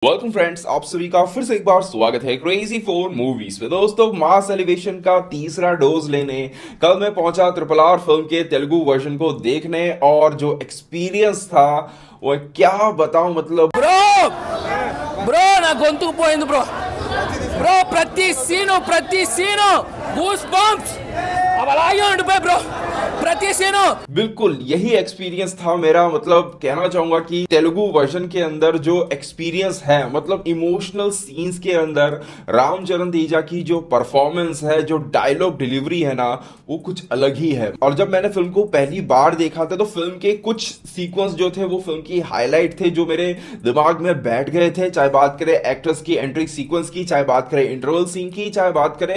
Welcome friends, आप सभी का फिर से एक बार स्वागत है क्रेजी फॉर मूवीज में। दोस्तों, मास एलिवेशन का तीसरा डोज लेने कल मैं पहुंचा ट्रिपल आर फिल्म के तेलुगु वर्जन को देखने, और जो एक्सपीरियंस था वो क्या बताऊं। मतलब బ్రో నా గొంతు పోయింది బ్రో ప్రతి సీను గూస్ బంప్స్ अब అలాగే ఉండిపోయి బ్రో ప్రతి సీను। बिल्कुल यही एक्सपीरियंस था मेरा। मतलब कहना चाहूंगा कि तेलुगु वर्जन के अंदर जो एक्सपीरियंस है, मतलब इमोशनल सीन्स के अंदर रामचरण तेजा की जो परफॉर्मेंस है, जो डायलॉग डिलीवरी है ना, वो कुछ अलग ही है। और जब मैंने फिल्म को पहली बार देखा था तो फिल्म के कुछ सीक्वेंस जो थे वो फिल्म की हाईलाइट थे, जो मेरे दिमाग में बैठ गए थे। चाहे बात करें एक्टर्स की एंट्री सीक्वेंस की, चाहे बात करें इंटरवल सीन की, चाहे बात करें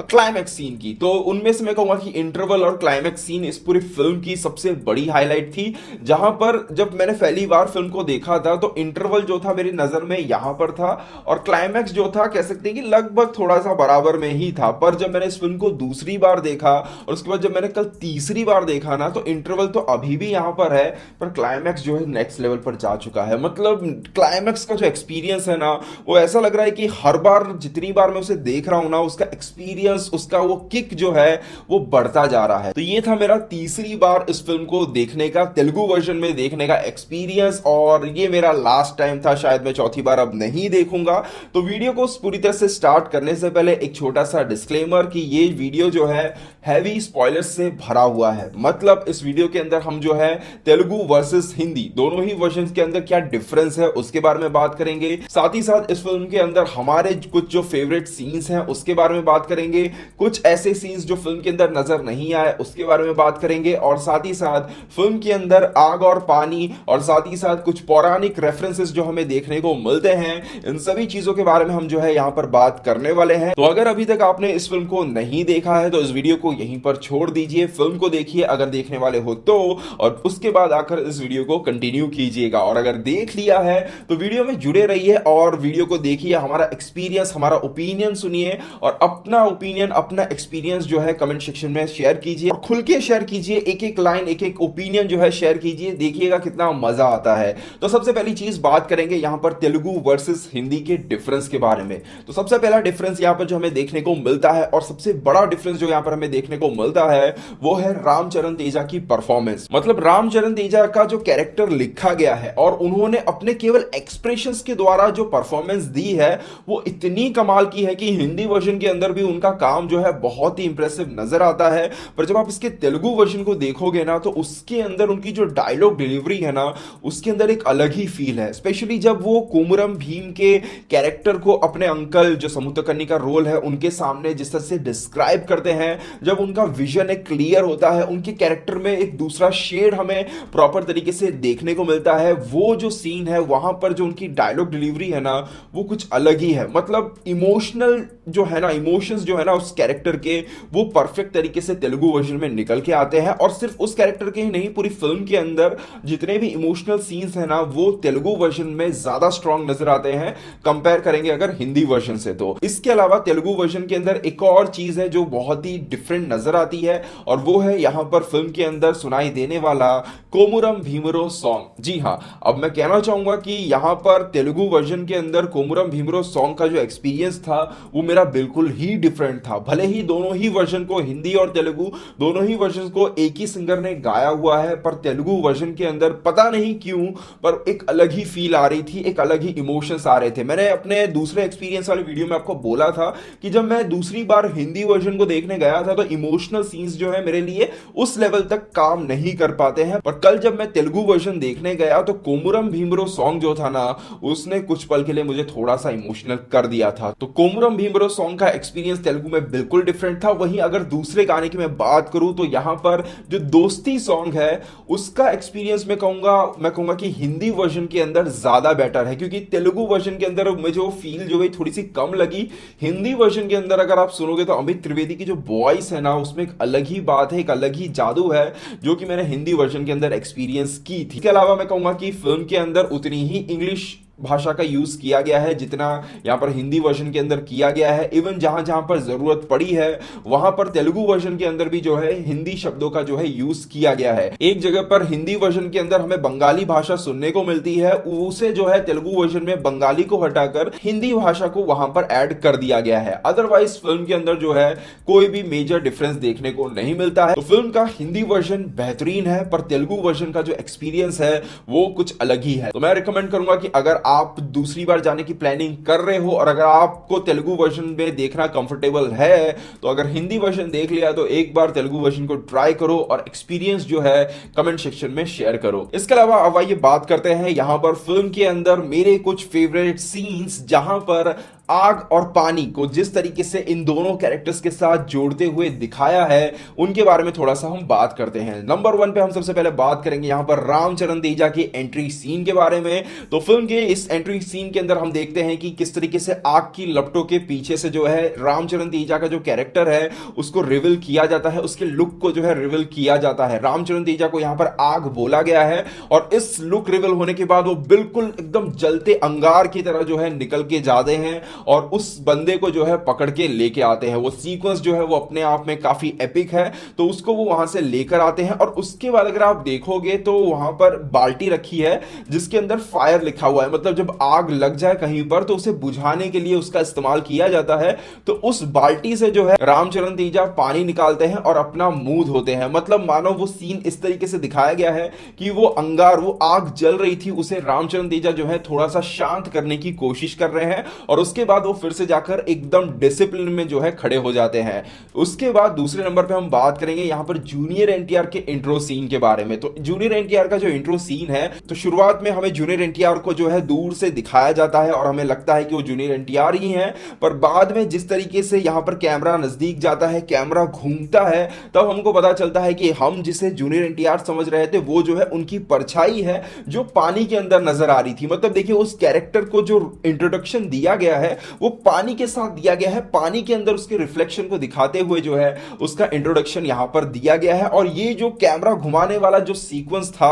क्लाइमैक्स सीन की। तो उनमें से मैं कहूंगा कि इंटरवल और क्लाइमैक्स सीन इस पूरी फिल्म की सबसे बड़ी हाईलाइट थी। जहां पर जब मैंने पहली बार फिल्म को देखा था तो इंटरवल जो था मेरी नजर में यहां पर था, और क्लाइमैक्स जो था कह सकते हैं कि लगभग थोड़ा सा बराबर में ही था। पर जब मैंने इस फिल्म को दूसरी बार देखा और उसके बाद जब मैंने कल तीसरी बार देखा ना, तो इंटरवल तो अभी भी यहां पर है, पर क्लाइमैक्स जो है नेक्स्ट लेवल पर जा चुका है। मतलब क्लाइमैक्स का जो एक्सपीरियंस है ना, वो ऐसा लग रहा है कि हर बार जितनी बार मैं उसे देख रहा हूं ना, उसका एक्सपीरियंस, उसका वो किक जो है वो बढ़ता जा रहा है। तो ये था मेरा तीसरी बार इस फिल्म को देखने का, तेलुगु वर्जन में देखने का एक्सपीरियंस, और ये मेरा लास्ट टाइम था। शायद मैं चौथी बार अब नहीं देखूंगा। तो वीडियो को पूरी तरह से स्टार्ट करने से पहले एक छोटा सा डिस्क्लेमर कि ये वीडियो जो है हैवी स्पॉयलर्स से भरा हुआ है। मतलब इस वीडियो के अंदर हम जो है तेलुगु वर्सेस हिंदी दोनों ही वर्जन के अंदर क्या डिफरेंस है उसके बारे में बात करेंगे। साथ ही साथ इस फिल्म के अंदर हमारे कुछ जो फेवरेट सीन्स हैं उसके बारे में बात करेंगे। कुछ ऐसे सीन्स जो फिल्म के अंदर नजर नहीं आए उसके बारे में बात करेंगे, और साथ ही साथ फिल्म के अंदर आग और पानी, और साथ ही साथ कुछ पौराणिक रेफरेंसेस जो हमें देखने को मिलते हैं, इन सभी चीजों के बारे में हम जो है यहां पर बात करने वाले हैं। तो अगर अभी तक आपने इस फिल्म को नहीं देखा है तो इस वीडियो को यहीं पर छोड़ दीजिए, फिल्म को देखिए अगर देखने वाले हो तो, और उसके बाद आकर इस वीडियो को कंटिन्यू कीजिएगा। और अगर देख लिया है तो वीडियो में जुड़े रहिए और वीडियो को देखिए, हमारा एक्सपीरियंस, हमारा ओपिनियन सुनिए, और अपना ओपिनियन, अपना एक्सपीरियंस जो है कमेंट सेक्शन में शेयर कीजिए, और खुल के शेयर कीजिए। एक एक लाइन, एक एक ओपिनियन जो है शेयर कीजिए, देखिएगा कितना मजा आता है। तो सबसे पहली चीज बात करेंगे यहां पर तेलुगु वर्सेस हिंदी के डिफरेंस के बारे में। तो सबसे पहला डिफरेंस यहां पर जो हमें देखने को मिलता है, और सबसे बड़ा डिफरेंस जो यहां पर हमें देखने को मिलता है, वो है रामचरण तेजा की परफॉर्मेंस। मतलब रामचरण तेजा का जो कैरेक्टर लिखा गया है और उन्होंने अपने केवल एक्सप्रेशंस के द्वारा जो परफॉर्मेंस दी है वो इतनी कमाल की है कि हिंदी वर्जन के अंदर भी उनका काम जो है बहुत ही इंप्रेसिव नजर आता है। पर जब आप इसके तेलुगु वर्जन को देखोगे ना, तो उसके अंदर उनकी जो डायलॉग डिलीवरी है ना, उसके अंदर एक अलग ही फील है। स्पेशली जब वो कोमुरम भीम के कैरेक्टर को अपने अंकल जो समुद्रकन्नी का रोल है उनके सामने जिस तरह से डिस्क्राइब करते हैं, जब उनका विजन एक क्लियर होता है, उनके कैरेक्टर में एक दूसरा शेड हमें प्रॉपर तरीके से देखने को मिलता है, वो जो सीन है वहां पर जो उनकी डायलॉग डिलीवरी है ना, वो कुछ अलग ही है। मतलब इमोशनल जो है ना, इमोशंस जो है ना उस कैरेक्टर के, वो परफेक्ट तरीके से तेलुगु वर्जन में निकल के आते हैं। और सिर्फ उस कैरेक्टर के ही नहीं, पूरी फिल्म के अंदर जितने भी इमोशनल सीन्स हैं ना, वो तेलुगु वर्जन में ज्यादा स्ट्रांग नजर आते हैं कंपेयर करेंगे अगर हिंदी वर्जन से। तो इसके अलावा तेलुगु वर्जन के अंदर एक और चीज है जो बहुत ही डिफरेंट नजर आती है, और वो है यहां पर फिल्म के अंदर सुनाई देने वाला कोमुरम भीमरो सॉन्ग। जी हां, अब मैं कहना चाहूंगा कि यहां पर तेलुगु वर्जन के अंदर कोमुरम भीमरो सॉन्ग का जो एक्सपीरियंस था वो मेरा बिल्कुल ही डिफरेंट था। भले ही दोनों ही वर्जन को, हिंदी और तेलुगु दोनों ही वर्जन को एक ही सिंगर ने गाया हुआ है, पर तेलुगु वर्जन के अंदर पता नहीं क्यों पर एक अलग ही फील आ रही थी, एक अलग ही इमोशंस आ रहे थे। मैंने अपने दूसरे एक्सपीरियंस वाले वीडियो में आपको बोला था कि जब मैं दूसरी बार हिंदी वर्जन को देखने गया था तो इमोशनल सीन्स जो है मेरे लिए उस लेवल तक काम नहीं कर पाते हैं। पर कल जब मैं तेलुगु वर्जन देखने गया तो कोमुरम भीमरो सॉन्ग जो था ना, उसने कुछ पल के लिए मुझे थोड़ा सा इमोशनल कर दिया था। तो कोमुरम भीमरो सॉन्ग का एक्सपीरियंस तेलुगु में बिल्कुल डिफरेंट था। वहीं अगर दूसरे गाने की मैं बात करूं तो यहां पर जो दोस्ती सॉन्ग है उसका एक्सपीरियंस मैं कहूंगा कि हिंदी वर्जन के अंदर ज्यादा बेटर है, क्योंकि तेलुगु वर्जन के अंदर मुझे वो फील जो है थोड़ी सी कम लगी। हिंदी वर्जन के अंदर अगर आप सुनोगे तो अमित त्रिवेदी की जो वॉइस है ना, उसमें एक अलग ही बात है, एक अलग ही जादू है जो कि मैंने हिंदी वर्जन के अंदर एक्सपीरियंस की थी। इसके अलावा मैं कहूंगा कि फिल्म के अंदर उतनी ही इंग्लिश भाषा का यूज किया गया है जितना यहाँ पर हिंदी वर्जन के अंदर किया गया है। इवन जहां जहां पर जरूरत पड़ी है वहां पर तेलुगु वर्जन के अंदर भी जो है हिंदी शब्दों का जो है यूज किया गया है। एक जगह पर हिंदी वर्जन के अंदर हमें बंगाली भाषा सुनने को मिलती है, उसे जो है तेलुगु वर्जन में बंगाली को हटाकर हिंदी भाषा को वहां पर ऐड कर दिया गया है। अदरवाइज फिल्म के अंदर जो है कोई भी मेजर डिफरेंस देखने को नहीं मिलता है। तो फिल्म का हिंदी वर्जन बेहतरीन है, पर तेलुगु वर्जन का जो एक्सपीरियंस है वो कुछ अलग ही है। तो मैं रिकमेंड करूंगा कि अगर आप दूसरी बार जाने की प्लानिंग कर रहे हो और अगर आपको तेलुगु वर्जन में देखना कंफर्टेबल है तो अगर हिंदी वर्जन देख लिया तो एक बार तेलुगु वर्जन को ट्राई करो और एक्सपीरियंस जो है कमेंट सेक्शन में शेयर करो। इसके अलावा अब आइए बात करते हैं यहां पर फिल्म के अंदर मेरे कुछ फेवरेट सीन्स, जहां पर आग और पानी को जिस तरीके से इन दोनों कैरेक्टर्स के साथ जोड़ते हुए दिखाया है उनके बारे में थोड़ा सा हम बात करते हैं। नंबर 1 पे हम सबसे पहले बात करेंगे यहां पर रामचरण तेजा की एंट्री सीन के बारे में। तो फिल्म के इस एंट्री सीन के अंदर हम देखते हैं कि किस तरीके से आग की लपटों के पीछे से जो है रामचरण तेजा का जो कैरेक्टर है उसको रिवील किया जाता है, उसके लुक को जो है रिवील किया जाता है। रामचरण तेजा को यहां पर आग बोला गया है और इस लुक रिवील होने के बाद वो बिल्कुल एकदम जलते अंगार की तरह जो है निकल के जाते हैं और उस बंदे को जो है पकड़ के लेके आते हैं। वो सीक्वेंस जो है वो अपने आप में काफी एपिक है, तो उसको वो वहां से लेकर आते हैं और उसके बाद अगर आप देखोगे तो वहां पर बाल्टी रखी है जिसके अंदर फायर लिखा हुआ है, मतलब जब आग लग जाए कहीं पर तो उसे बुझाने के लिए उसका इस्तेमाल किया जाता है। तो उस बाल्टी से जो है रामचरण तेजा पानी निकालते हैं और अपना मुंह धोते हैं। मतलब मानो वो सीन इस तरीके से दिखाया गया है कि वो अंगार, वो आग जल रही थी, उसे रामचरण तेजा जो है थोड़ा सा शांत करने की कोशिश कर रहे हैं और उसके बाद वो फिर से जाकर एकदम डिसिप्लिन में जो है खड़े हो जाते हैं। उसके बाद दूसरे नंबर पे हम बात करेंगे यहां पर जूनियर एनटीआर के इंट्रो सीन के बारे में। तो जूनियर एनटीआर का जो इंट्रो सीन है, तो शुरुआत में हमें जूनियर एनटीआर को जो है दूर से दिखाया जाता है और हमें लगता है कि वो जूनियर एनटीआर ही हैं, पर बाद में जिस तरीके से यहां पर कैमरा नजदीक जाता है, कैमरा घूमता है, तब हमको पता चलता है कि हम जिसे जूनियर एनटीआर समझ रहे थे वो जो है उनकी परछाई है जो पानी के अंदर नजर आ रही थी। मतलब देखिए उस कैरेक्टर को जो इंट्रोडक्शन दिया गया है वो पानी के साथ दिया गया है, पानी के अंदर उसके रिफ्लेक्शन को दिखाते हुए जो है उसका इंट्रोडक्शन यहां पर दिया गया है। और ये जो कैमरा घुमाने वाला जो सीक्वेंस था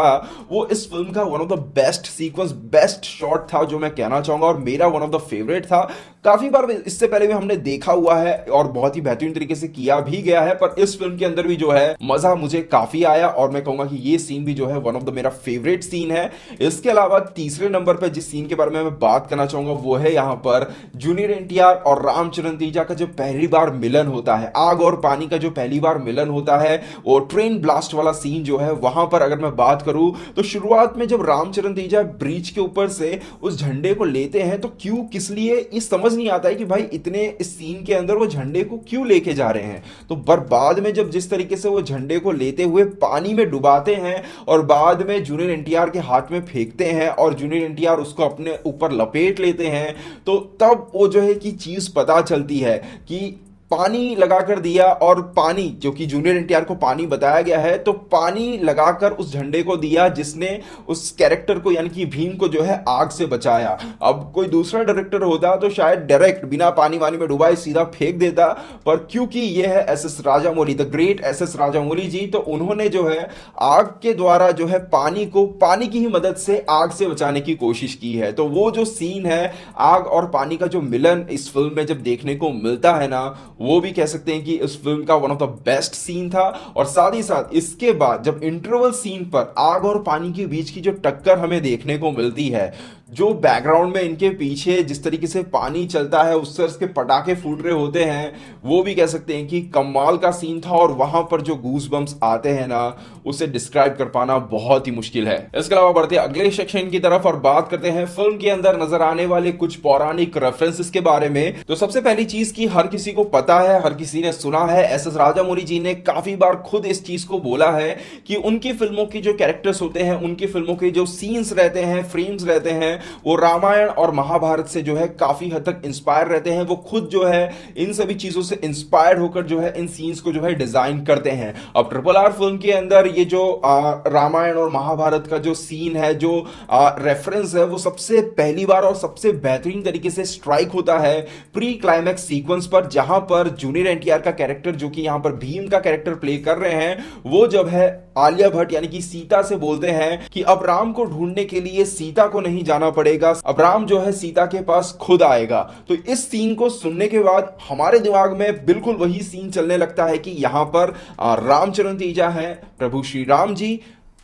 वो इस फिल्म का one of the best sequence, best shot था जो मैं कहना चाहूंगा और मेरा वन ऑफ द फेवरेट था। काफी बार इससे पहले भी हमने देखा हुआ है और बहुत ही बेहतरीन तरीके से किया भी गया है, पर इस फिल्म के अंदर भी जो है मजा मुझे काफी आया और मैं कहूंगा कि ये सीन भी जो है वन ऑफ द मेरा फेवरेट सीन है। इसके अलावा तीसरे नंबर पर जिस सीन के बारे में मैं बात करना चाहूंगा वो है यहां पर जूनियर एनटीआर और रामचरण तेजा का जो पहली बार मिलन होता है, आग और पानी का जो पहली बार मिलन होता है, वो ट्रेन ब्लास्ट वाला सीन जो है वहां पर अगर मैं बात करूं तो शुरुआत में जब रामचरण तेजा ब्रिज के ऊपर से उस झंडे को लेते हैं तो क्यों, किस लिए, ये समझ नहीं आता है कि भाई इतने इस सीन के अंदर वो झंडे को क्यों लेके जा रहे हैं। तो बाद में जब जिस तरीके से वो झंडे को लेते हुए पानी में डुबाते हैं और बाद में जूनियर एनटीआर के हाथ में फेंकते हैं और जूनियर एनटीआर उसको अपने ऊपर लपेट लेते हैं, तो तब वो जो है कि चीज पता चलती है कि पानी लगाकर दिया और पानी जो कि जूनियर एनटीआर को पानी बताया गया है, तो पानी लगाकर उस झंडे को दिया जिसने उस कैरेक्टर को यानी कि भीम को जो है आग से बचाया। अब कोई दूसरा डायरेक्टर होता तो शायद डायरेक्ट बिना पानी वानी में डुबाए सीधा फेंक देता, पर क्योंकि ये है S S Rajamouli, the great S S Rajamouli ji, तो उन्होंने जो है आग के द्वारा जो है पानी को, पानी की ही मदद से आग से बचाने की कोशिश की है। तो वो जो सीन है आग और पानी का जो मिलन इस फिल्म में जब देखने को मिलता है ना, वो भी कह सकते हैं कि इस फिल्म का one of the best scene था। और साथ ही साथ इसके बाद जब इंटरवल सीन पर आग और पानी के बीच की जो टक्कर हमें देखने को मिलती है, जो बैकग्राउंड में इनके पीछे जिस तरीके से पानी चलता है, उससे उसके पटाखे फूट रहे होते हैं, वो भी कह सकते हैं कि कमाल का सीन था। और वहां पर जो गूज बम्स आते हैं ना, उसे डिस्क्राइब कर पाना बहुत ही मुश्किल है। इसके अलावा बढ़ते हैं अगले सेक्शन की तरफ और बात करते हैं फिल्म के अंदर नजर आने वाले कुछ पौराणिक रेफरेंसेस के बारे में। तो सबसे पहली चीज की हर किसी को पता है, हर किसी ने सुना है, एसएस राजामौली जी ने काफी बार खुद इस चीज को बोला है कि उनकी फिल्मों की जो कैरेक्टर्स होते हैं, उनकी फिल्मों के जो सीन्स रहते हैं, फ्रेम्स रहते हैं, वो रामायण और महाभारत से जो है काफी हद तक इंस्पायर रहते हैं। वो खुद जो है इन सभी चीजों से इंस्पायर्ड होकर जो है इन सीन्स को जो है डिजाइन करते हैं। अब RRR फिल्म के अंदर ये जो रामायण और महाभारत का जो सीन है, जो रेफरेंस है, वो सबसे पहली बार और सबसे बेहतरीन तरीके से स्ट्राइक होता है प्री क्लाइमैक्स सीक्वेंस पर, जहां पर जूनियर एनटीआर का कैरेक्टर जो कि यहां पर भीम का कैरेक्टर प्ले कर रहे हैं, वो जब है आलिया भट्ट यानी कि सीता से बोलते हैं कि अब राम को ढूंढने के लिए सीता को नहीं जाना पड़ेगा, अब राम जो है सीता के पास खुद आएगा। तो इस सीन को सुनने के बाद हमारे दिमाग में बिल्कुल वही सीन चलने लगता है कि यहां पर रामचरण तेजा है, प्रभु श्री राम जी,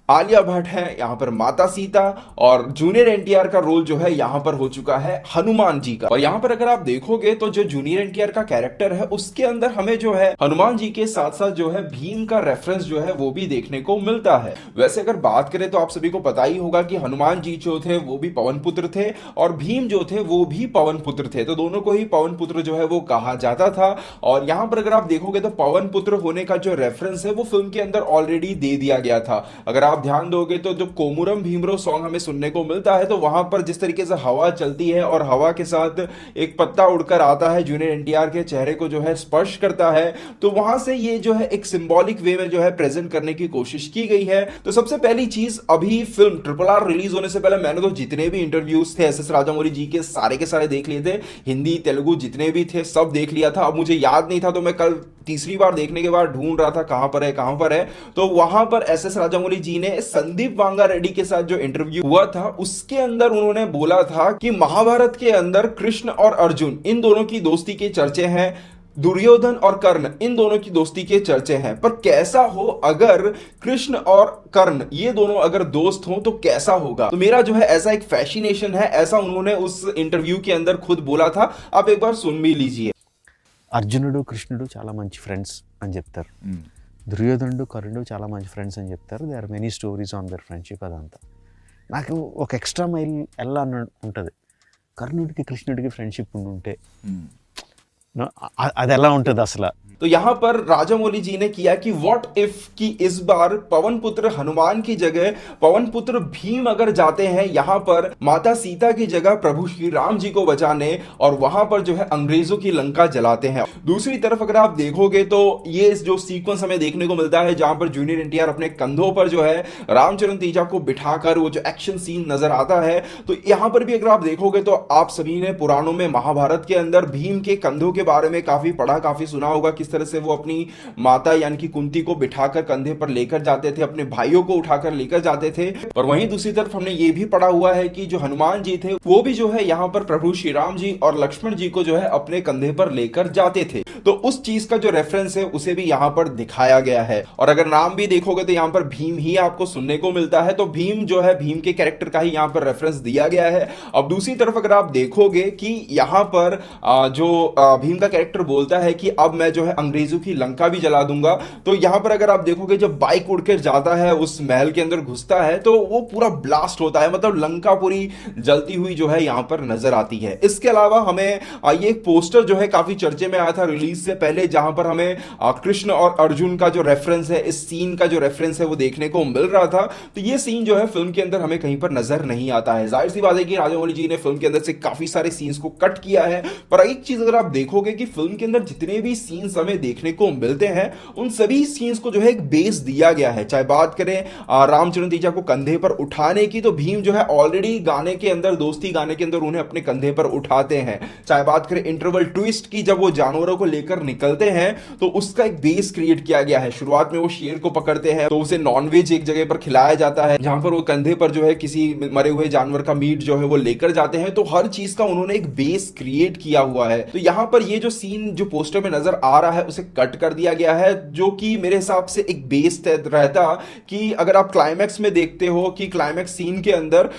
आलिया भट्ट है यहां पर माता सीता, और जूनियर एनटीआर का रोल जो है यहां पर हो चुका है हनुमान जी का। और यहां पर अगर आप देखोगे तो जो जूनियर एनटीआर का कैरेक्टर है उसके अंदर हमें जो है हनुमान जी के साथ साथ जो है भीम का रेफरेंस जो है वो भी देखने को मिलता है। वैसे अगर बात करें तो आप सभी को पता ही होगा कि हनुमान जी जो थे वो भी पवन पुत्र थे और भीम जो थे वो भी पवन पुत्र थे, तो दोनों को ही पवन पुत्र जो है वो कहा जाता था। और यहां पर अगर आप देखोगे तो पवन पुत्र होने का जो रेफरेंस है वो फिल्म के अंदर ऑलरेडी दे दिया गया था। अगर आप ध्यान दोगे तो जो कोमुरम भीमरो सॉन्ग हमें सुनने को मिलता है तो वहां पर जिस तरीके से हवा चलती है और हवा के साथ एक पत्ता उड़कर आता है, जूनियर एनटीआर के चेहरे को जो है स्पर्श करता है, तो वहां से ये जो है एक सिंबॉलिक वे में जो है प्रेजेंट करने की कोशिश की गई है। तो सबसे पहली चीज, अभी फिल्म RRR रिलीज होने से पहले मैंने तो जितने भी इंटरव्यूज थे एस राजामौली जी के सारे देख लिए थे, हिंदी तेलुगु जितने भी थे सब देख लिया था। अब मुझे याद नहीं था तो मैं कल तीसरी बार देखने के बाद ढूंढ रहा था कहां पर है, तो वहां पर एस राजामौली जी ने संदीप वांगा रेड्डी के साथ जो इंटरव्यू हुआ था उसके अंदर उन्होंने बोला था कि महाभारत के अंदर कृष्ण और अर्जुन इन दोनों की दोस्ती के चर्चे हैं, दुर्योधन और कर्ण इन दोनों की दोस्ती के चर्चे हैं, पर कैसा हो अगर कृष्ण और कर्ण ये दोनों अगर दोस्त हों तो कैसा होगा। तो मेरा जो है ऐसा एक फैसिनेशन है, ऐसा उन्होंने उस इंटरव्यू के अंदर खुद बोला था। आप एक बार सुन भी लीजिए। అర్జునుడు కృష్ణుడు చాలా మంచి ఫ్రెండ్స్ అని చెప్తారు, దుర్యోధనుడు కర్ణుడు చాలా మంచి ఫ్రెండ్స్ అని చెప్తారు. They are many stories on their friendship. అదంతా నాకు ఒక ఎక్స్ట్రా మైల్ వెళ్ళాలని ఉంటుంది. కర్ణుడికి కృష్ణుడికి ఫ్రెండ్షిప్ ఉంటే అది ఎలా ఉంటుంది అసలు. तो यहां पर राजामौली जी ने किया कि व्हाट इफ कि इस बार पवन पुत्र हनुमान की जगह पवन पुत्र भीम अगर जाते हैं यहां पर माता सीता की जगह प्रभु श्री राम जी को बचाने और वहां पर जो है अंग्रेजों की लंका जलाते हैं। दूसरी तरफ अगर आप देखोगे तो ये जो सीक्वेंस हमें देखने को मिलता है जहां पर जूनियर एनटीआर अपने कंधों पर जो है रामचरण तेजा को बिठाकर वो जो एक्शन सीन नजर आता है, तो यहां पर भी अगर आप देखोगे तो आप सभी ने पुराणों में महाभारत के अंदर भीम के कंधों के बारे में काफी पढ़ा, काफी सुना होगा, किस तरह से वो अपनी माता यानी कि कुंती को बिठाकर कंधे पर लेकर जाते थे, अपने भाइयों को उठाकर लेकर जाते थे। और वहीं दूसरी तरफ हमने ये भी पढ़ा हुआ है कि जो हनुमान जी थे वो भी जो है यहाँ पर प्रभु श्री राम जी और लक्ष्मण जी को जो है अपने कंधे पर लेकर जाते थे। तो उस चीज का जो रेफरेंस है उसे भी यहाँ पर दिखाया गया है। और अगर नाम भी देखोगे तो यहाँ पर भीम ही आपको सुनने को मिलता है, तो भीम जो है भीम के कैरेक्टर का ही यहाँ पर रेफरेंस दिया गया है। अब दूसरी तरफ अगर आप देखोगे कि यहाँ पर जो भीम का कैरेक्टर बोलता है कि अब मैं जो है अंग्रेजों की लंका भी जला दूंगा, तो यहां पर अगर आप देखोगे जब बाइक उड़कर जाता है उस महल के अंदर घुसता है तो वो पूरा ब्लास्ट होता है, मतलब लंका पूरी जलती हुई जो है यहां पर नजर आती है। इसके अलावा हमें ये एक पोस्टर जो है काफी चर्चे में आया था रिलीज से पहले, जहां पर हमें कृष्ण और अर्जुन का जो रेफरेंस है, इस सीन का जो रेफरेंस है वो देखने को मिल रहा था। तो ये सीन जो है फिल्म के अंदर हमें कहीं पर नजर नहीं आता है। जाहिर सी बात है कि राजामौली जी ने फिल्म के अंदर से काफी सारे सीन्स को कट किया है, पर एक चीज अगर आप देखोगे कि फिल्म के अंदर जितने भी सीन्स हमें देखने को मिलते हैं उन सभी सीन्स को जो है एक बेस दिया गया है। चाहे बात करें रामचरण तेजा को कंधे पर उठाने की, तो भीम जो है ऑलरेडी गाने के अंदर, दोस्ती गाने के अंदर उन्हें अपने कंधे पर उठाते हैं। चाहे बात करें इंटरवल ट्विस्ट की, जब वो जानवरों को लेकर निकलते हैं तो उसका एक बेस क्रिएट किया गया है। शुरुआत में वो शेर को पकड़ते हैं तो उसे नॉनवेज एक जगह पर खिलाया जाता है, जहां पर वो कंधे पर जो है किसी मरे हुए जानवर का मीट जो है वो लेकर जाते हैं। तो हर चीज का उन्होंने एक बेस क्रिएट किया हुआ है। तो यहां पर ये जो सीन जो पोस्टर में नजर आ रहा है उसे कट कर दिया गया है, जो कि मेरे हिसाब से एक बेस रहता कि अगर आप क्लाइमैक्स में देखते हो कि क्लाइमैक्स सीन के अंदर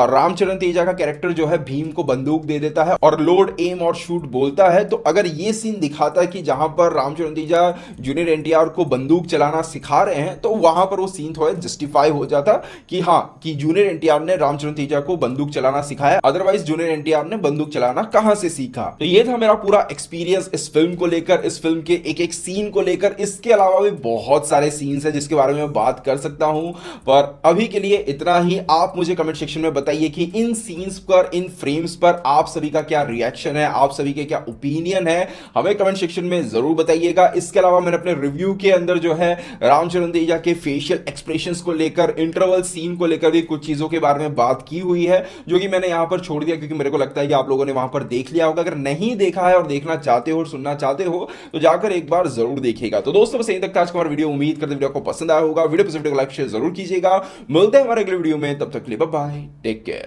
रामचरण तेजा का कैरेक्टर जो है भीम को बंदूक दे देता है और लोड एम और शूट बोलता है, तो अगर ये सीन दिखाता कि जहां पर रामचरण तेजा जूनियर एनटीआर को बंदूक चलाना सिखा रहे हैं, तो वहां पर वो सीन थोड़ा जस्टिफाई हो जाता कि हाँ कि जूनियर एनटीआर ने रामचरण तेजा को बंदूक चलाना सिखाया, अदरवाइज जूनियर एनटीआर ने बंदूक चलाना कहां से सीखा। तो ये था मेरा पूरा एक्सपीरियंस इस फिल्म को लेकर, इस फिल्म के एक एक सीन को लेकर। इसके अलावा भी बहुत सारे सीन्स हैं जिसके बारे में बात कर सकता हूं, पर अभी के लिए इतना ही। आप मुझे कमेंट सेक्शन में बताइए कि इन सीन्स पर, इन फ्रेम्स पर आप सभी का क्या रिएक्शन है, आप सभी के क्या ओपिनियन है, हमें कमेंट सेक्शन में जरूर बताइएगा। इसके अलावा मैंने अपने रिव्यू के अंदर जो है रामचरण तेजा के फेशियल एक्सप्रेशंस को लेकर, इंटरवल सीन को लेकर भी कुछ चीजों के बारे में बात की हुई है, जो कि मैंने यहां पर छोड़ दिया क्योंकि मेरे को लगता है कि आप लोगों ने वहां पर देख लिया होगा। अगर नहीं देखा है और देखना चाहते हो और सुनना चाहते हो तो जाकर एक बार जरूर देखिएगा। तो दोस्तों बस यहीं तक था आज का हमारा वीडियो। उम्मीद करते वीडियो को पसंद आया होगा। वीडियो पसंद को लाइक शेयर जरूर कीजिएगा। मिलते हैं हमारे अगले वीडियो में, तब तक के लिए बाय बाय, टेक केयर।